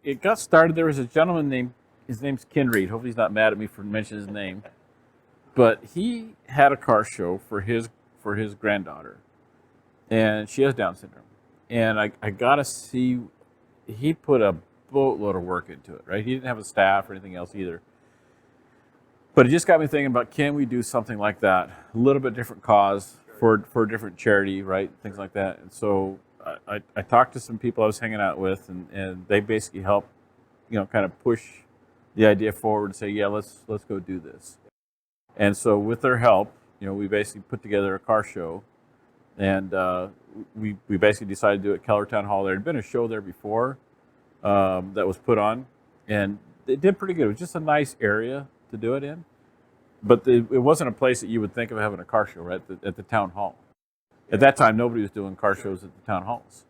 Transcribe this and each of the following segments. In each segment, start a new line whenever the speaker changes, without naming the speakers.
it got started. There was a gentleman named, his name's Ken Reed. Hopefully he's not mad at me for mentioning his name. But he had a car show for his granddaughter, and she has Down syndrome. And I got to see, he put a boatload of work into it, right? He didn't have a staff or anything else either. But it just got me thinking about, can we do something like that? A little bit different cause for a different charity, right? Things like that. And so I talked to some people I was hanging out with, and they basically helped, kind of push the idea forward and say, yeah, let's go do this. And so with their help, we basically put together a car show, and we basically decided to do it at Keller Town Hall. There had been a show there before that was put on, and it did pretty good. It was just a nice area to do it in, but it wasn't a place that you would think of having a car show, right, at the town hall. At that time, nobody was doing car shows at the town halls.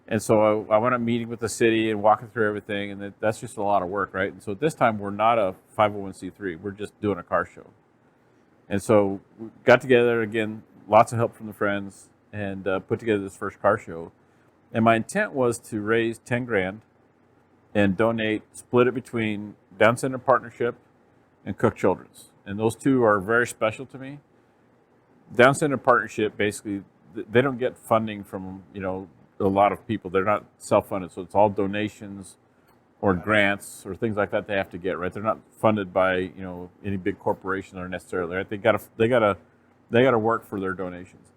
And so I went up meeting with the city and walking through everything, and that's just a lot of work, right? And so at this time, we're not a 501c3. We're just doing a car show. And so we got together, again, lots of help from the friends, and put together this first car show. And my intent was to raise 10 grand and donate, split it between Down Syndrome Partnership and Cook Children's. And those two are very special to me. Down Syndrome Partnership, basically, they don't get funding from, a lot of people. They're not self-funded, so it's all donations or grants or things like that they have to get, right? They're not funded by, any big corporation or necessarily, right? They gotta work for their donations.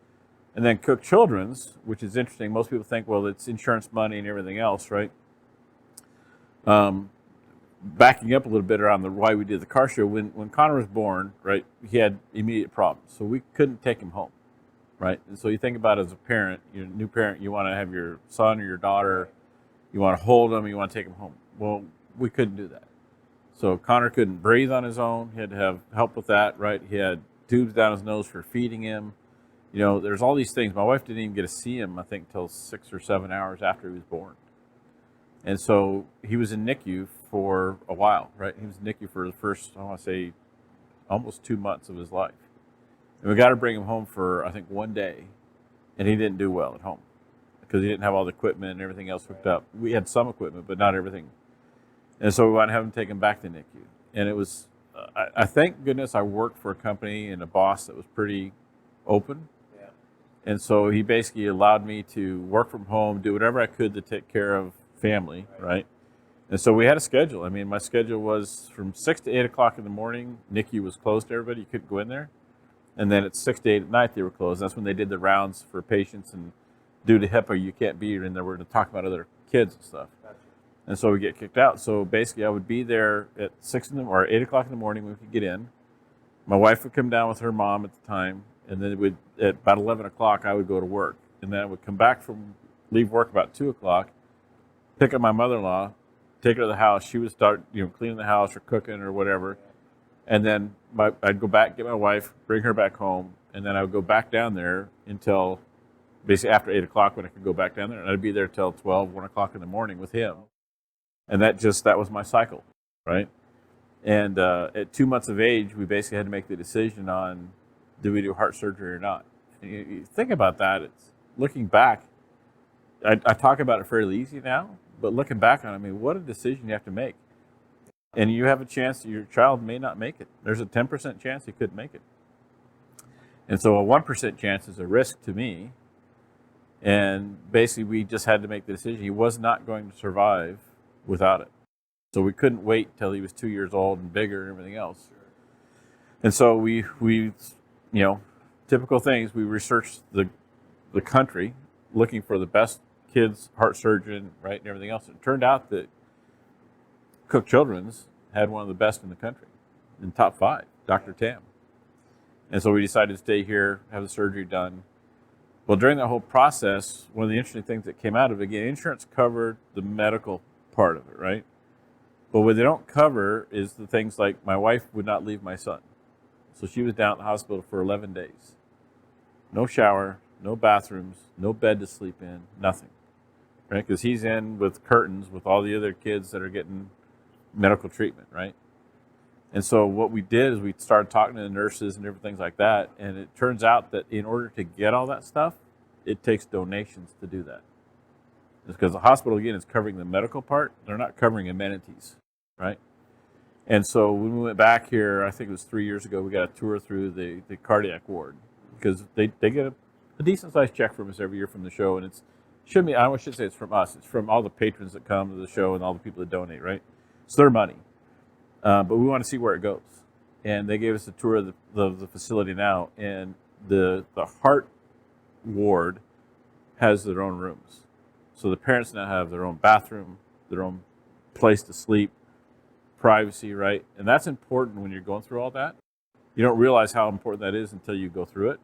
And then Cook Children's, which is interesting. Most people think, well, it's insurance money and everything else, right? Backing up a little bit around why we did the car show, when Connor was born, right, he had immediate problems, so we couldn't take him home, right? And so you think about it as a parent, you're a new parent, you want to have your son or your daughter, you want to hold them, you want to take them home. Well, we couldn't do that. So Connor couldn't breathe on his own. He had to have help with that, right? He had tubes down his nose for feeding him. There's all these things. My wife didn't even get to see him, I think, till 6 or 7 hours after he was born. And so he was in NICU for a while, right? He was in NICU for the first, I want to say, almost 2 months of his life. And we got to bring him home for, I think, 1 day. And he didn't do well at home because he didn't have all the equipment and everything else hooked up. We had some equipment, but not everything. And so we wanted to have him taken back to NICU. And it was, I thank goodness I worked for a company and a boss that was pretty open. Yeah. And so he basically allowed me to work from home, do whatever I could to take care of family, right? And so we had a schedule. I mean, my schedule was from 6 to 8 o'clock in the morning. NICU was closed to everybody. You couldn't go in there. And then at 6 to 8 at night, they were closed. That's when they did the rounds for patients. And due to HIPAA, you can't be in there. We're going to talk about other kids and stuff. Gotcha. And so we get kicked out. So basically, I would be there at 8 o'clock in the morning when we could get in. My wife would come down with her mom at the time. And then at about 11 o'clock, I would go to work. And then I would come back leave work about 2 o'clock, pick up my mother-in-law, take her to the house. She would start, cleaning the house or cooking or whatever. And then I'd go back, get my wife, bring her back home, and then I would go back down there until basically after 8 o'clock when I could go back down there. And I'd be there till 12, 1 o'clock in the morning with him. And that was my cycle, right? And at 2 months of age, we basically had to make the decision on, do we do heart surgery or not? And you think about that, it's looking back, I talk about it fairly easy now, but looking back on it, what a decision you have to make. And you have a chance your child may not make it. There's a 10% chance he couldn't make it. And so a 1% chance is a risk to me. And basically we just had to make the decision. He was not going to survive without it. So we couldn't wait till he was 2 years old and bigger and everything else. And so we typical things, we researched the country looking for the best kids heart surgeon, right, and everything else. It turned out that Cook Children's had one of the best in the country, in top 5, Dr. Tam. And so we decided to stay here, have the surgery done. Well, during that whole process, one of the interesting things that came out of it, again, insurance covered the medical part of it, right? But what they don't cover is the things like my wife would not leave my son. So she was down at the hospital for 11 days. No shower, no bathrooms, no bed to sleep in, nothing. Right? Because he's in with curtains with all the other kids that are getting medical treatment, right? And so what we did is we started talking to the nurses and different things like that. And it turns out that in order to get all that stuff, it takes donations to do that. It's because the hospital, again, is covering the medical part. They're not covering amenities, right? And so when we went back here, I think it was 3 years ago, we got a tour through the cardiac ward because they get a decent-sized check from us every year from the show. And I should say it's from us. It's from all the patrons that come to the show and all the people that donate, right? It's their money. But we want to see where it goes. And they gave us a tour of the facility now. And the heart ward has their own rooms. So the parents now have their own bathroom, their own place to sleep, privacy, right? And that's important when you're going through all that. You don't realize how important that is until you go through it.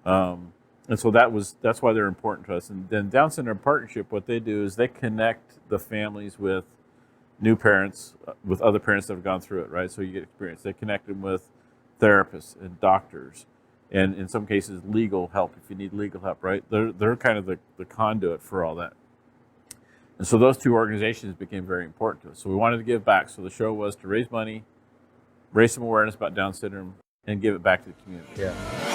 And so that's why they're important to us. And then Down Syndrome Partnership, what they do is they connect the families with new parents, with other parents that have gone through it, right? So you get experience. They connect them with therapists and doctors, and in some cases, legal help if you need legal help, right? They're kind of the conduit for all that. And so those two organizations became very important to us. So we wanted to give back. So the show was to raise money, raise some awareness about Down syndrome, and give it back to the community.
Yeah.